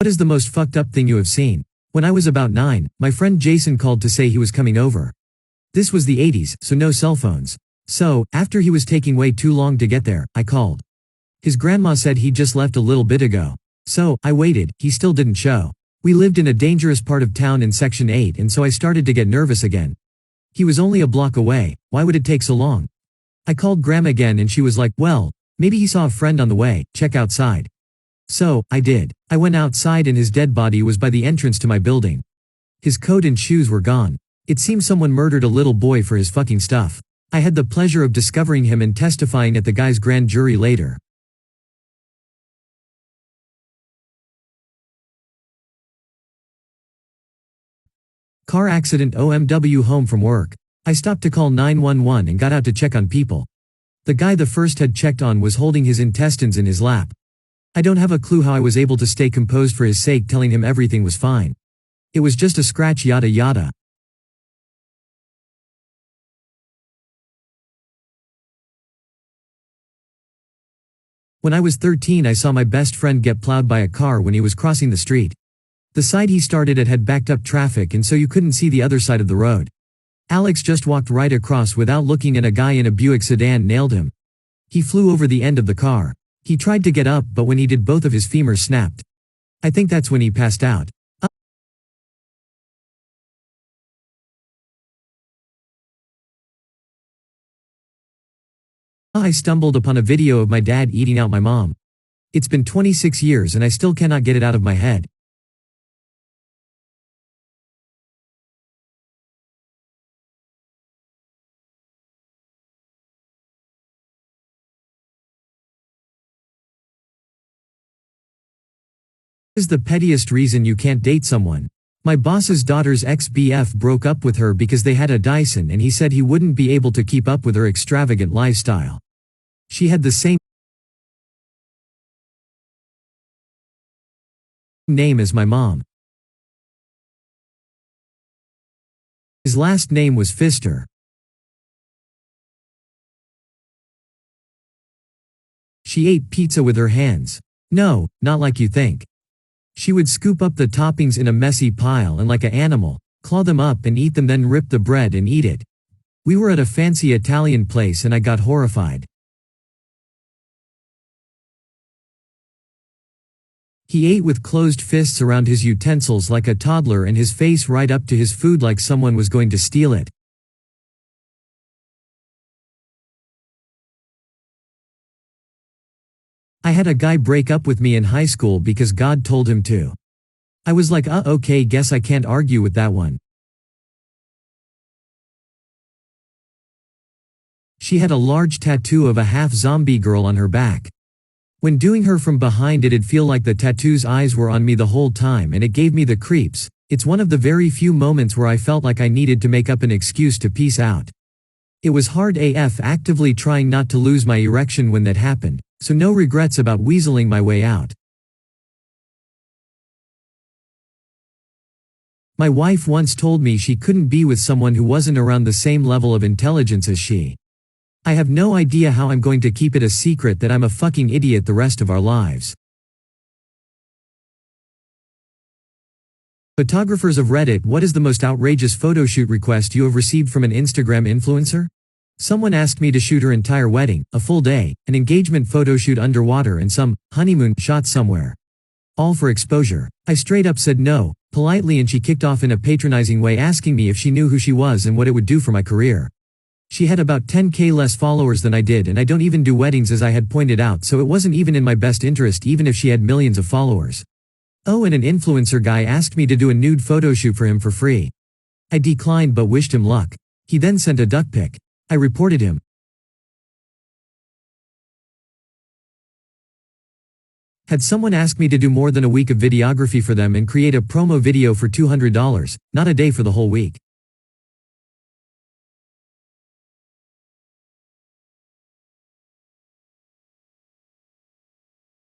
What is the most fucked up thing you have seen? When I was about 9, my friend Jason called to say he was coming over. This was the 80s, so no cell phones. So, after he was taking way too long to get there, I called. His grandma said he just left a little bit ago. So, I waited, he still didn't show. We lived in a dangerous part of town in Section 8 and so I started to get nervous again. He was only a block away, why would it take so long? I called Grandma again and she was like, well, maybe he saw a friend on the way, check outside. So, I did. I went outside and his dead body was by the entrance to my building. His coat and shoes were gone. It seems someone murdered a little boy for his fucking stuff. I had the pleasure of discovering him and testifying at the guy's grand jury later. Car accident OMW home from work. I stopped to call 911 and got out to check on people. The guy the first had checked on was holding his intestines in his lap. I don't have a clue how I was able to stay composed for his sake, telling him everything was fine. It was just a scratch, yada yada. When I was 13 I saw my best friend get plowed by a car when he was crossing the street. The side he started at had backed up traffic and so you couldn't see the other side of the road. Alex just walked right across without looking and a guy in a Buick sedan nailed him. He flew over the end of the car. He tried to get up but when he did both of his femurs snapped. I think that's when he passed out. I stumbled upon a video of my dad eating out my mom. It's been 26 years and I still cannot get it out of my head. What is the pettiest reason you can't date someone? My boss's daughter's ex-BF broke up with her because they had a Dyson and he said he wouldn't be able to keep up with her extravagant lifestyle. She had the same name as my mom. His last name was Pfister. She ate pizza with her hands. No, not like you think. She would scoop up the toppings in a messy pile and like an animal, claw them up and eat them, then rip the bread and eat it. We were at a fancy Italian place and I got horrified. He ate with closed fists around his utensils like a toddler and his face right up to his food like someone was going to steal it. I had a guy break up with me in high school because God told him to. I was like, okay, guess I can't argue with that one. She had a large tattoo of a half-zombie girl on her back. When doing her from behind it'd feel like the tattoo's eyes were on me the whole time and it gave me the creeps. It's one of the very few moments where I felt like I needed to make up an excuse to peace out. It was hard AF actively trying not to lose my erection when that happened, so no regrets about weaseling my way out. My wife once told me she couldn't be with someone who wasn't around the same level of intelligence as she. I have no idea how I'm going to keep it a secret that I'm a fucking idiot the rest of our lives. Photographers of Reddit, what is the most outrageous photoshoot request you have received from an Instagram influencer? Someone asked me to shoot her entire wedding, a full day, an engagement photoshoot underwater and some honeymoon shot somewhere. All for exposure. I straight up said no, politely, and she kicked off in a patronizing way asking me if she knew who she was and what it would do for my career. She had about 10K less followers than I did and I don't even do weddings as I had pointed out, so it wasn't even in my best interest even if she had millions of followers. Oh, and an influencer guy asked me to do a nude photoshoot for him for free. I declined but wished him luck. He then sent a duck pic. I reported him. Had someone asked me to do more than a week of videography for them and create a promo video for $200, not a day for the whole week.